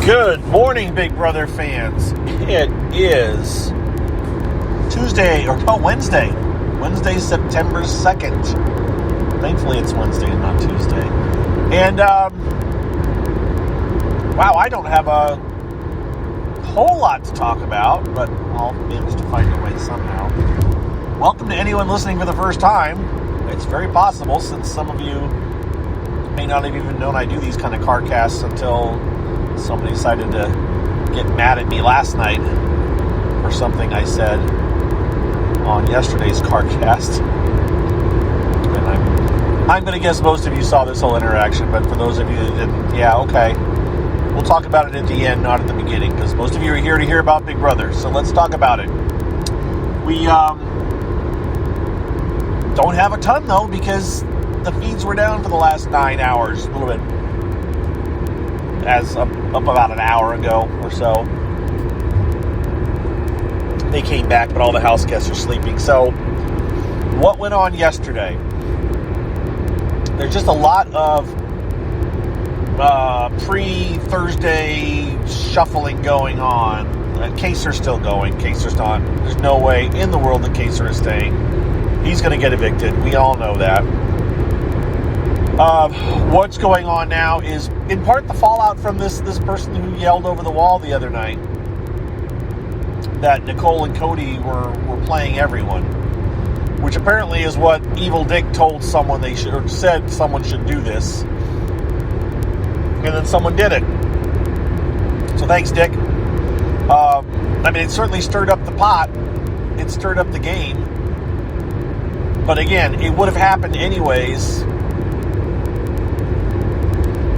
Good morning, Big Brother fans. It is Wednesday, September 2nd. Thankfully, it's Wednesday and not Tuesday. And, wow, I don't have a whole lot to talk about, but I'll manage to find a way somehow. Welcome to anyone listening for the first time. It's very possible, since some of you may not have even known I do these kind of car casts until somebody decided to get mad at me last night for something I said on yesterday's CarCast. And I'm going to guess most of you saw this whole interaction, but for those of you that didn't, yeah, okay. We'll talk about it at the end, not at the beginning, because most of you are here to hear about Big Brother. So let's talk about it. We don't have a ton, though, because the feeds were down for the last 9 hours, a little bit. As up about an hour ago or so. They came back, but all the house guests are sleeping. So, what went on yesterday? There's just a lot of pre-Thursday shuffling going on. Kaser's still going. Kaser's not. There's no way in the world that Kaser is staying. He's going to get evicted. We all know that. What's going on now is, in part, the fallout from this person who yelled over the wall the other night that Nicole and Cody were playing everyone, which apparently is what Evil Dick told someone they should, or said someone should do this, and then someone did it. So thanks, Dick. It certainly stirred up the pot. It stirred up the game. But again, it would have happened anyways,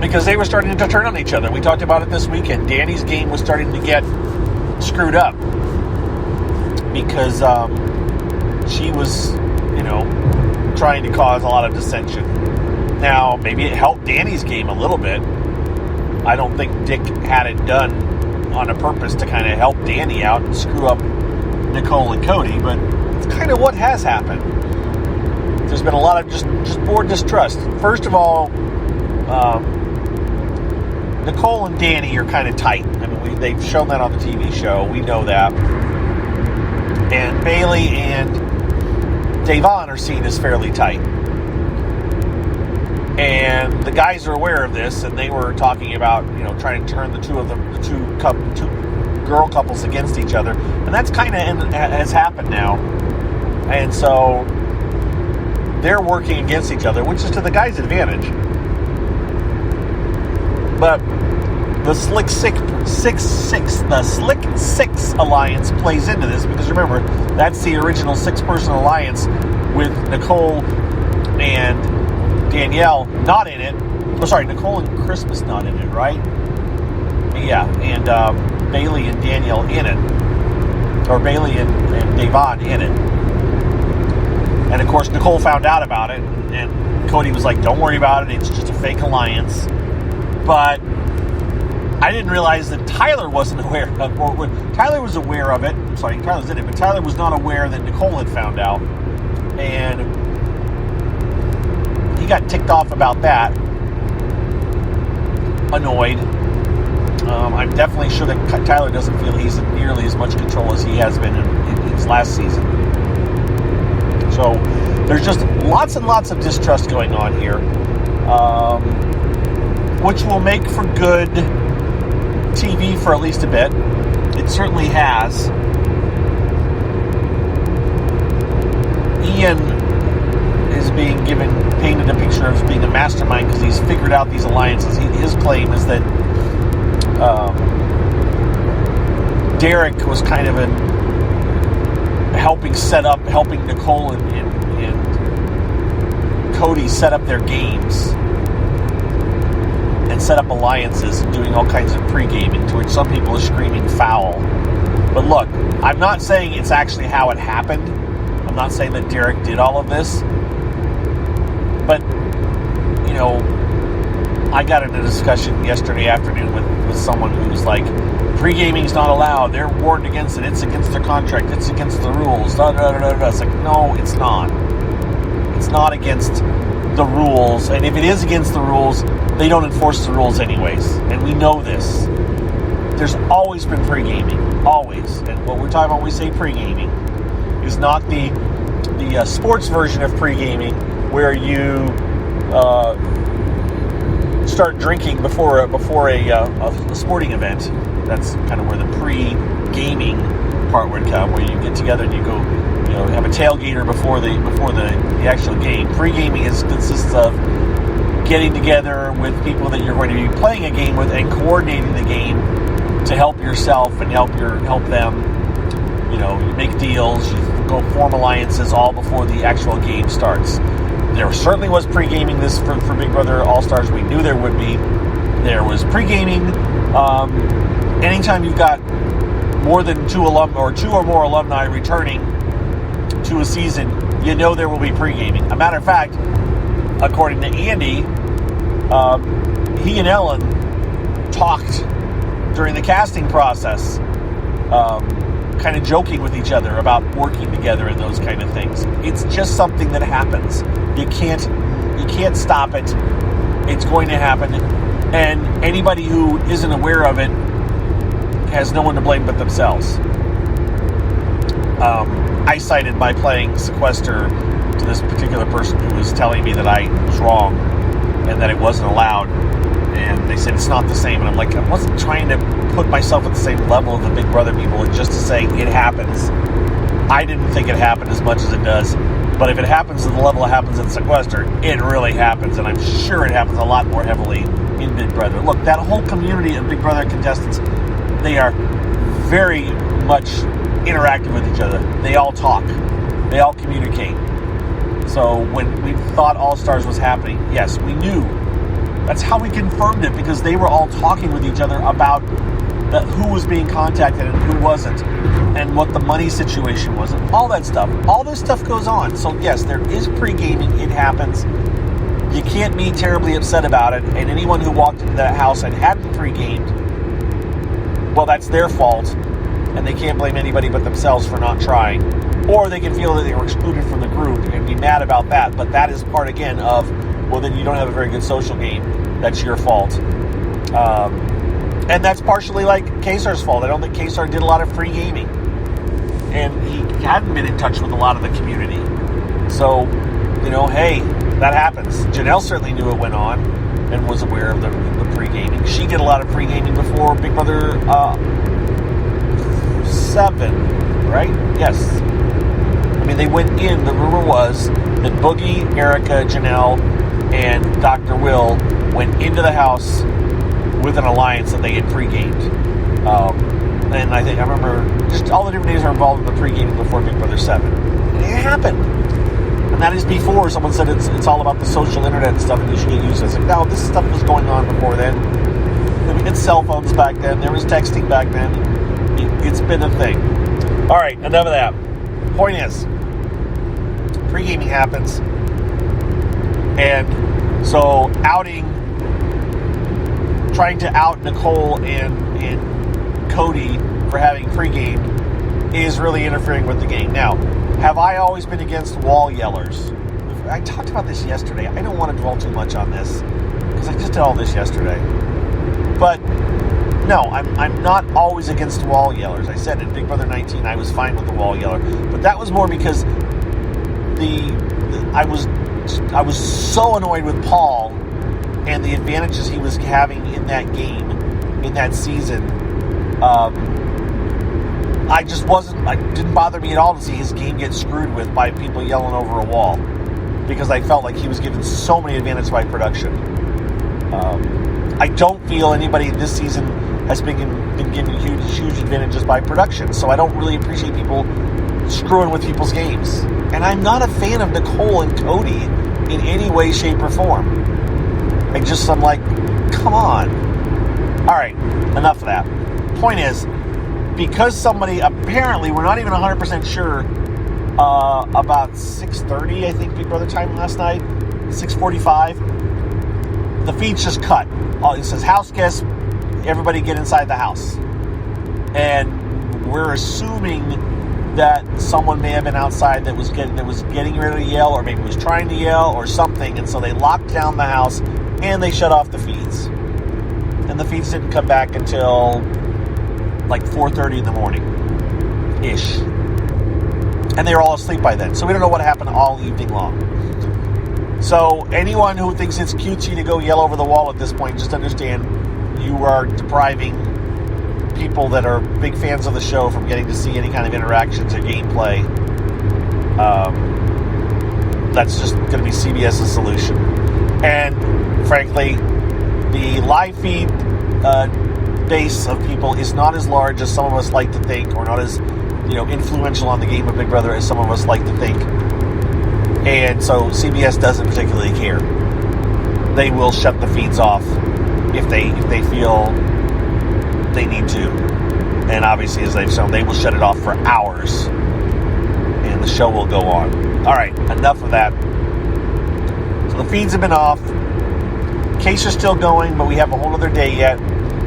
because they were starting to turn on each other. We talked about it this weekend. Danny's game was starting to get screwed up because she was, trying to cause a lot of dissension. Now, maybe it helped Danny's game a little bit. I don't think Dick had it done on a purpose to kind of help Danny out and screw up Nicole and Cody, but it's kind of what has happened. There's been a lot of just more distrust. First of all, Nicole and Danny are kind of tight. They've shown that on the TV show. We know that. And Bailey and Da'Vonne are seen as fairly tight. And the guys are aware of this, and they were talking about, trying to turn the two girl couples against each other. And that's kind of has happened now. And so they're working against each other, which is to the guys' advantage. But the Slick Six Alliance plays into this, because remember, that's the original 6-person alliance with Nicole and Danielle not in it. Oh, sorry, Nicole and Christmas not in it, right? Yeah, and Bailey and Danielle in it. Or Bailey and Da'Vonne in it. And of course, Nicole found out about it, and Cody was like, don't worry about it, it's just a fake alliance. But I didn't realize that Tyler wasn't aware of it. Or Tyler was aware of it. I'm sorry, Tyler's in it, but Tyler was not aware that Nicole had found out. And he got ticked off about that. Annoyed. I'm definitely sure that Tyler doesn't feel he's in nearly as much control as he has been in his last season. So there's just lots and lots of distrust going on here. Which will make for good TV for at least a bit. It certainly has. Ian is being painted a picture of being a mastermind because he's figured out these alliances. His claim is that Derek was kind of helping Nicole and Cody set up their games and set up alliances and doing all kinds of pre-gaming, to which some people are screaming foul. But look, I'm not saying it's actually how it happened. I'm not saying that Derek did all of this. But, I got in a discussion yesterday afternoon with someone who was like, pre-gaming's not allowed. They're warned against it. It's against their contract. It's against the rules. It's like, no, it's not. It's not against the rules. And if it is against the rules, they don't enforce the rules anyways. And we know this. there's always been pre-gaming, always. And what we're talking about when we say pre-gaming is not the sports version of pre-gaming where you start drinking before a sporting event. That's kind of where the pre-gaming part would come, where you get together and you go, have a tailgater before the actual game. Pre-gaming consists of getting together with people that you're going to be playing a game with and coordinating the game to help yourself and help them. You make deals, you go form alliances all before the actual game starts. There certainly was pre-gaming this for Big Brother All-Stars. We knew there would be. There was pre-gaming. Anytime you've got more than two or more alumni returning to a season, there will be pre-gaming. A matter of fact, according to Andy, he and Ellen talked during the casting process, kind of joking with each other about working together and those kind of things. It's just something that happens. You can't stop it. It's going to happen. And anybody who isn't aware of it has no one to blame but themselves. I cited by playing Sequester to this particular person who was telling me that I was wrong and that it wasn't allowed. And they said it's not the same. And I'm like, I wasn't trying to put myself at the same level of the Big Brother people, just to say it happens. I didn't think it happened as much as it does. But if it happens to the level it happens in Sequester, it really happens. And I'm sure it happens a lot more heavily in Big Brother. Look, that whole community of Big Brother contestants, they are very much interactive with each other. They all talk. They all communicate. So when we thought All-Stars was happening, yes, we knew. That's how we confirmed it, because they were all talking with each other about who was being contacted and who wasn't, and what the money situation was, and all that stuff. All this stuff goes on. So yes, there is pre-gaming. It happens. You can't be terribly upset about it. And anyone who walked into that house and hadn't pre-gamed, well, that's their fault, and they can't blame anybody but themselves for not trying. Or they can feel that they were excluded from the group and be mad about that. But that is part, again, of, well, then you don't have a very good social game. That's your fault. And that's partially like Kesar's fault. I don't think Kesar did a lot of free gaming. And he hadn't been in touch with a lot of the community. So, hey, that happens. Janelle certainly knew it went on and was aware of the pre-gaming. She did a lot of pre-gaming before Big Brother 7, right? Yes. I mean, they went in. The rumor was that Boogie, Erica, Janelle, and Dr. Will went into the house with an alliance that they had pre-gamed. And I remember just all the different names are involved in the pre-gaming before Big Brother 7. And it happened. And that is before someone said it's all about the social internet and stuff and you should get used to it. It's like, no, this stuff was going on before then. We had cell phones back then. There was texting back then. It's been a thing. All right, enough of that. Point is, pre-gaming happens. And so trying to out Nicole and Cody for having pre-gamed is really interfering with the game. Now, have I always been against wall yellers? I talked about this yesterday. I don't want to dwell too much on this because I just did all this yesterday. But no, I'm not always against wall yellers. I said in Big Brother 19 I was fine with the wall yeller, but that was more because I was so annoyed with Paul and the advantages he was having in that game, in that season. It didn't bother me at all to see his game get screwed with by people yelling over a wall, because I felt like he was given so many advantages by production. I don't feel anybody this season has been given huge advantages by production, so I don't really appreciate people screwing with people's games. And I'm not a fan of Nicole and Cody in any way, shape, or form. I'm like, come on. All right, enough of that. Point is, because somebody, apparently, we're not even 100% sure, about 6:30, I think, Big Brother time last night, 6:45, the feed's just cut. It says, house guests, everybody get inside the house. And we're assuming that someone may have been outside that was getting ready to yell, or maybe was trying to yell or something, and so they locked down the house and they shut off the feeds. And the feeds didn't come back until like 4:30 in the morning ish, and they were all asleep by then. So we don't know what happened all evening long. So anyone who thinks it's cutesy to go yell over the wall at this point, just understand you are depriving people that are big fans of the show from getting to see any kind of interactions or gameplay. That's just going to be CBS's solution. And frankly, the live feed base of people is not as large as some of us like to think, or not as influential on the game of Big Brother as some of us like to think. And so CBS doesn't particularly care. They will shut the feeds off if they feel they need to. And obviously, as they've shown, they will shut it off for hours, and the show will go on. All right, enough of that. So the feeds have been off. Case are still going, but we have a whole other day yet.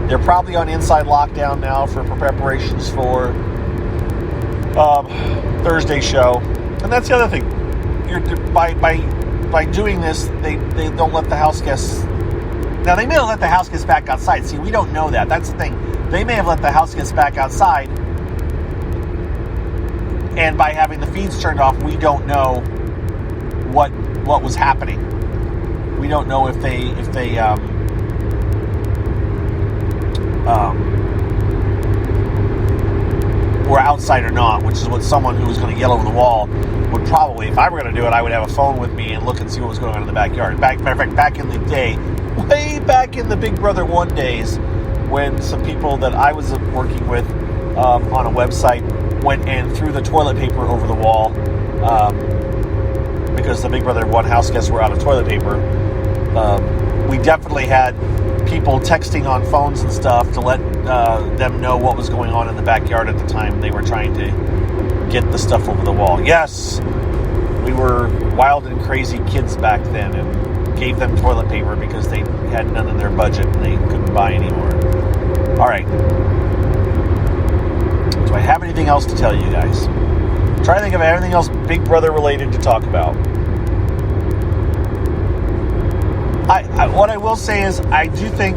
They're probably on inside lockdown now for preparations for Thursday's show. And that's the other thing. By doing this, they don't let the house guests. Now, they may have let the house guests back outside. See, we don't know that. That's the thing. They may have let the house guests back outside, and by having the feeds turned off, we don't know what was happening. We don't know if they were outside or not, which is what someone who was going to yell over the wall would probably, if I were going to do it, I would have a phone with me and look and see what was going on in the backyard. Matter of fact, back in the day, way back in the Big Brother 1 days, when some people that I was working with on a website went and threw the toilet paper over the wall because the Big Brother 1 house guests were out of toilet paper. We definitely had people texting on phones and stuff to let them know what was going on in the backyard at the time they were trying to get the stuff over the wall. Yes, we were wild and crazy kids back then and gave them toilet paper because they had none in their budget and they couldn't buy any more. All right. Do I have anything else to tell you guys? Try to think of anything else Big Brother related to talk about. What I will say is I do think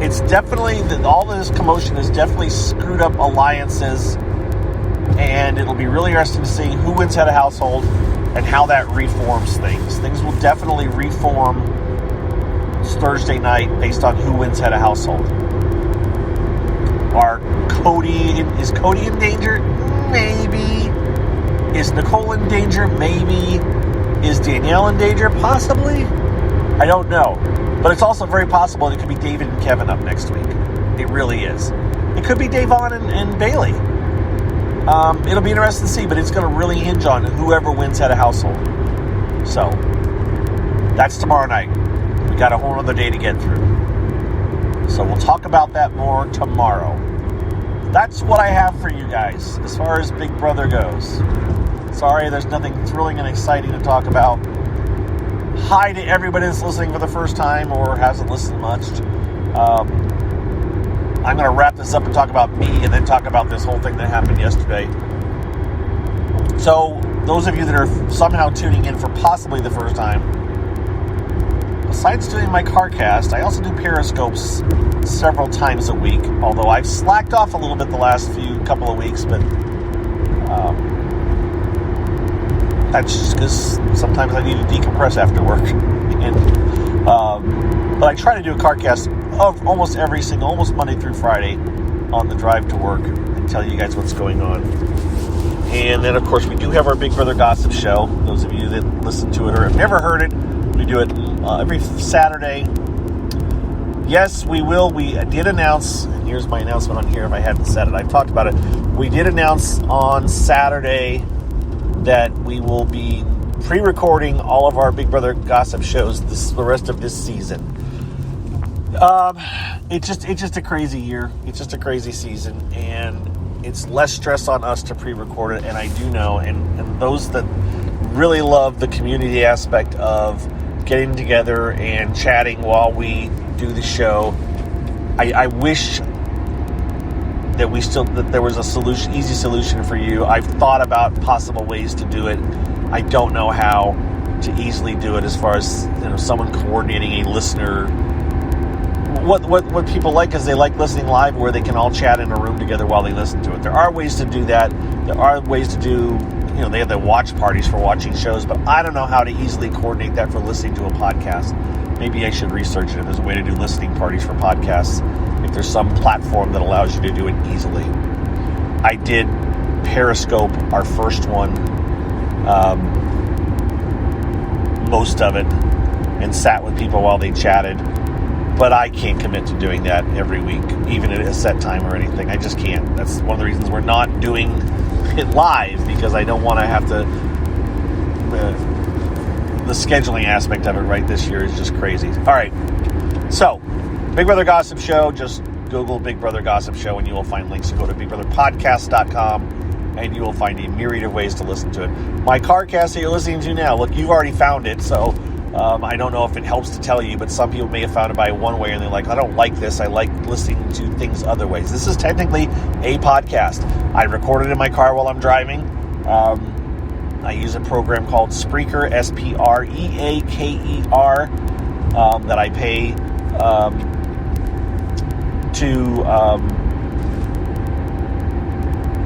it's definitely that all this commotion has definitely screwed up alliances, and it'll be really interesting to see who wins head of household and how that reforms things. Things will definitely reform Thursday night based on who wins head of household. Is Cody in danger? Maybe. Is Nicole in danger? Maybe. Is Danielle in danger? Possibly. I don't know. But it's also very possible that it could be David and Kevin up next week. It really is. It could be Davon and Bailey. It'll be interesting to see, but it's going to really hinge on whoever wins head of household. So, that's tomorrow night. We got a whole other day to get through. So we'll talk about that more tomorrow. That's what I have for you guys as far as Big Brother goes. Sorry, there's nothing thrilling and exciting to talk about. Hi to everybody that's listening for the first time or hasn't listened much. I'm going to wrap this up and talk about me and then talk about this whole thing that happened yesterday. So, those of you that are somehow tuning in for possibly the first time, besides doing my CarCast, I also do Periscopes several times a week, although I've slacked off a little bit the last couple of weeks, but that's just because sometimes I need to decompress after work. But I try to do a CarCast of almost Monday through Friday on the drive to work and tell you guys what's going on. And then, of course, we do have our Big Brother Gossip Show. Those of you that listen to it or have never heard it, we do it every Saturday. Yes, we will. We did announce, and here's my announcement on here if I hadn't said it. I've talked about it. We did announce on Saturday that we will be pre-recording all of our Big Brother Gossip shows the rest of this season. It's just a crazy year. It's just a crazy season, and it's less stress on us to pre-record it, and I do know, and those that really love the community aspect of getting together and chatting while we do the show, I wish that there was a solution, easy solution for you. I've thought about possible ways to do it. I don't know how to easily do it as far as someone coordinating a listener what people like is they like listening live where they can all chat in a room together while they listen to it. There are ways to do that. There are ways to do, they have the watch parties for watching shows, but I don't know how to easily coordinate that for listening to a podcast. Maybe I should research it if there's a way to do listening parties for podcasts, if there's some platform that allows you to do it easily. I did Periscope, our first one, most of it, and sat with people while they chatted. But I can't commit to doing that every week, even at a set time or anything. I just can't. That's one of the reasons we're not doing it live, because I don't want to have to... the scheduling aspect of it right this year is just crazy. All right. So, Big Brother Gossip Show. Just Google Big Brother Gossip Show and you will find links. So go to BigBrotherPodcast.com and you will find a myriad of ways to listen to it. My CarCast that you're listening to now, look, you've already found it, so... I don't know if it helps to tell you, but some people may have found it by one way and they're like, I don't like this. I like listening to things other ways. This is technically a podcast. I record it in my car while I'm driving. I use a program called Spreaker, Spreaker, that I pay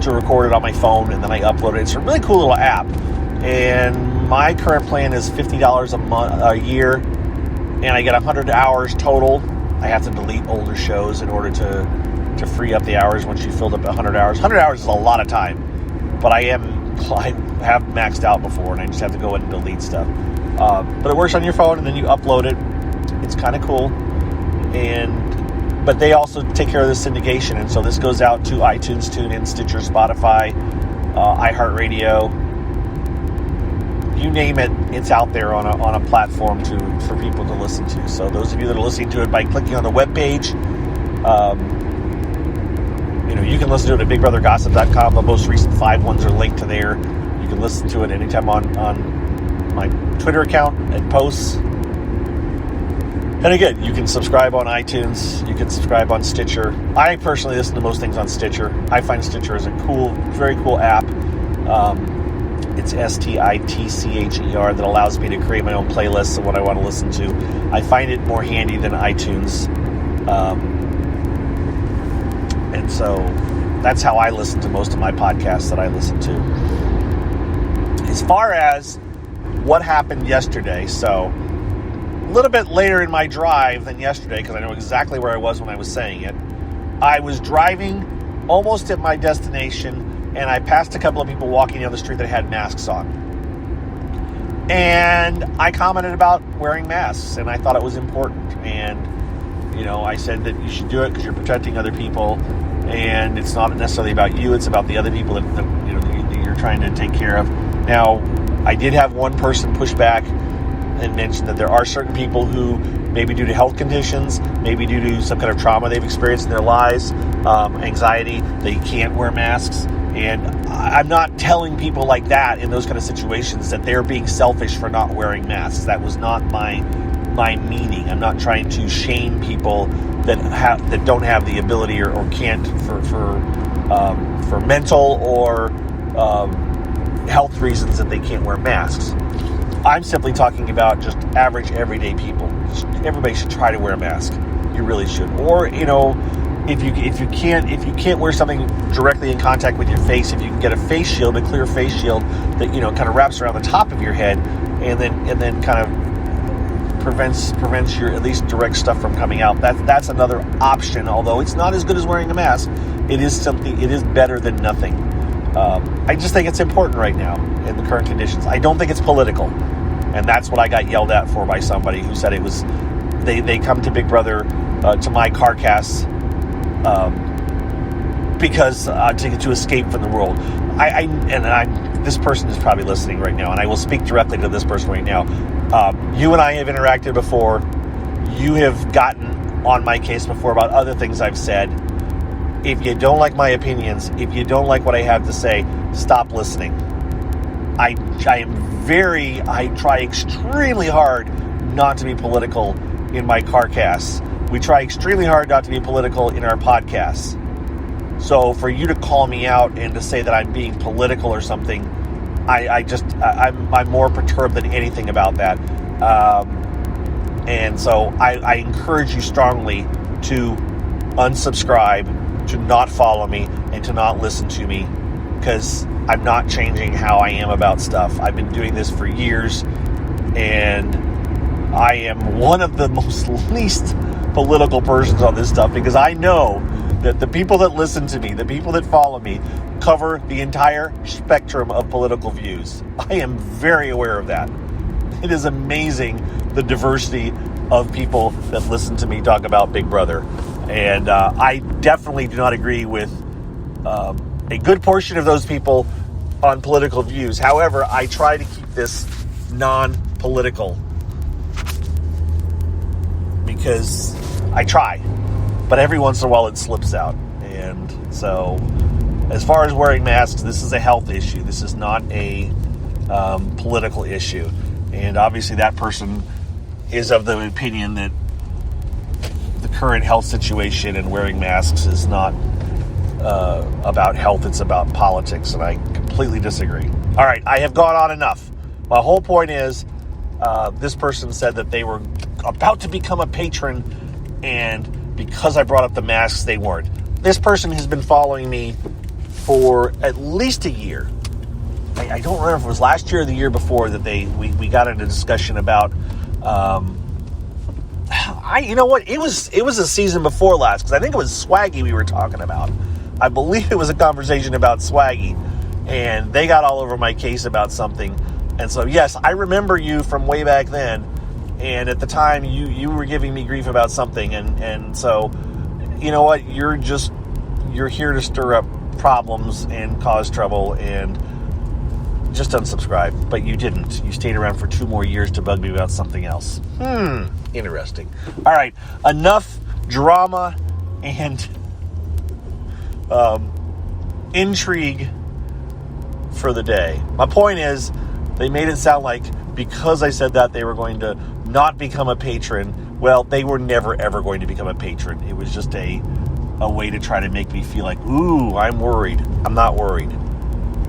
to record it on my phone, and then I upload it. It's a really cool little app. And my current plan is $50 a year, and I get 100 hours total. I have to delete older shows in order to free up the hours once you filled up 100 hours. 100 hours is a lot of time, but I have maxed out before, and I just have to go in and delete stuff. But it works on your phone, and then you upload it. It's kind of cool. But they also take care of the syndication, and so this goes out to iTunes, TuneIn, Stitcher, Spotify, iHeartRadio. You name it, it's out there on a platform for people to listen to. So those of you that are listening to it by clicking on the webpage, you can listen to it at BigBrotherGossip.com. The most recent 5 ones are linked to there. You can listen to it anytime on my Twitter account and posts. And again, you can subscribe on iTunes. You can subscribe on Stitcher. I personally listen to most things on Stitcher. I find Stitcher is a very cool app. It's STITCHER that allows me to create my own playlists of what I want to listen to. I find it more handy than iTunes. And so that's how I listen to most of my podcasts that I listen to. As far as what happened yesterday, so a little bit later in my drive than yesterday, because I know exactly where I was when I was saying it. I was driving almost at my destination, and I passed a couple of people walking down the street that had masks on. And I commented about wearing masks, and I thought it was important. And, I said that you should do it because you're protecting other people, and it's not necessarily about you, it's about the other people that you're trying to take care of. Now, I did have one person push back and mention that there are certain people who, maybe due to health conditions, maybe due to some kind of trauma they've experienced in their lives, anxiety, they can't wear masks. And I'm not telling people like that in those kind of situations that they're being selfish for not wearing masks. That was not my meaning. I'm not trying to shame people that don't have the ability or can't for mental or health reasons that they can't wear masks. I'm simply talking about just average, everyday people. Everybody should try to wear a mask. You really should. Or, if you can't wear something directly in contact with your face, if you can get a face shield, a clear face shield that kind of wraps around the top of your head, and then kind of prevents your at least direct stuff from coming out. That's another option. Although it's not as good as wearing a mask, it is better than nothing. I just think it's important right now in the current conditions. I don't think it's political, and that's what I got yelled at for by somebody who said it was. They come to Big Brother to my CarCast. Because to escape from the world. This person is probably listening right now, and I will speak directly to this person right now. You and I have interacted before. You have gotten on my case before about other things I've said. If you don't like my opinions, if you don't like what I have to say, stop listening. I try extremely hard not to be political in my CarCasts. We try extremely hard not to be political in our podcasts. So for you to call me out and to say that I'm being political or something, I'm more perturbed than anything about that. And so I encourage you strongly to unsubscribe, to not follow me, and to not listen to me, because I'm not changing how I am about stuff. I've been doing this for years, and I am one of the most least political persons on this stuff, because I know that the people that listen to me, the people that follow me, cover the entire spectrum of political views. I am very aware of that. It is amazing the diversity of people that listen to me talk about Big Brother. And I definitely do not agree with a good portion of those people on political views. However, I try to keep this non-political because I try. But every once in a while it slips out. And so, as far as wearing masks, this is a health issue. This is not a political issue. And obviously that person is of the opinion that the current health situation and wearing masks is not about health, it's about politics, and I completely disagree. All right, I have gone on enough. My whole point is, this person said that they were about to become a patron, and because I brought up the masks, they weren't. This person has been following me for at least a year. I don't remember if it was last year or the year before that we got into a discussion about. You know what? It was a season before last, because I think it was Swaggy we were talking about. I believe it was a conversation about Swaggy, and they got all over my case about something. And so, yes, I remember you from way back then. And at the time, you were giving me grief about something, and so, you know what? You're here to stir up problems and cause trouble, and just unsubscribe. But you didn't. You stayed around for 2 more years to bug me about something else. Interesting. All right, enough drama and intrigue for the day. My point is, they made it sound like because I said that they were going to not become a patron. Well, they were never, ever going to become a patron. It was just a way to try to make me feel like, ooh, I'm worried. I'm not worried.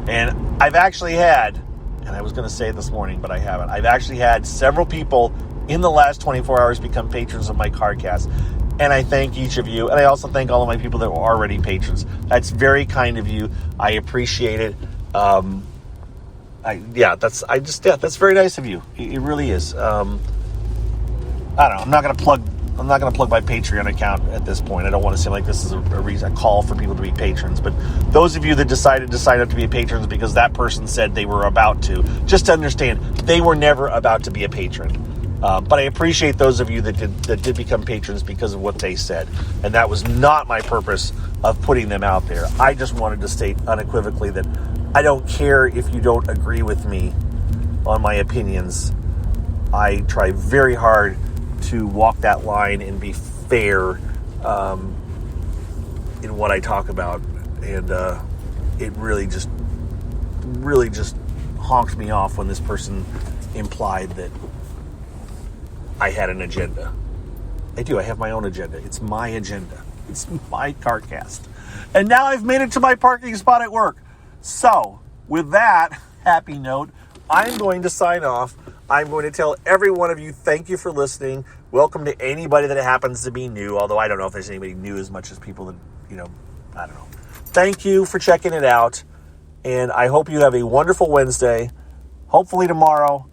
And I've actually had, and I was going to say it this morning, but I haven't. I've actually had several people in the last 24 hours become patrons of my CarCast. And I thank each of you. And I also thank all of my people that were already patrons. That's very kind of you. I appreciate it. That's very nice of you. It really is. I don't know. I'm not going to plug my Patreon account at this point. I don't want to seem like this is a call for people to be patrons. But those of you that decided to sign up to be patrons because that person said they were about to, just to understand, they were never about to be a patron. But I appreciate those of you that did become patrons because of what they said. And that was not my purpose of putting them out there. I just wanted to state unequivocally that I don't care if you don't agree with me on my opinions. I try very hard to walk that line and be fair in what I talk about. And it really just honked me off when this person implied that I had an agenda. I do. I have my own agenda. It's my agenda. It's my CarCast. And now I've made it to my parking spot at work. So, with that happy note, I'm going to sign off. I'm going to tell every one of you, thank you for listening. Welcome to anybody that happens to be new, although I don't know if there's anybody new as much as people that, I don't know. Thank you for checking it out, and I hope you have a wonderful Wednesday. Hopefully tomorrow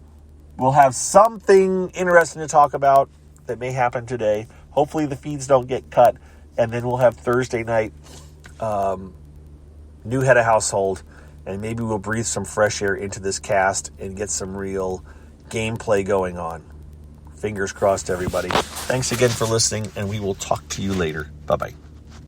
we'll have something interesting to talk about that may happen today. Hopefully the feeds don't get cut, and then we'll have Thursday night, new head of household, and maybe we'll breathe some fresh air into this cast and get some real gameplay going on. Fingers crossed, everybody. Thanks again for listening, and we will talk to you later. Bye-bye.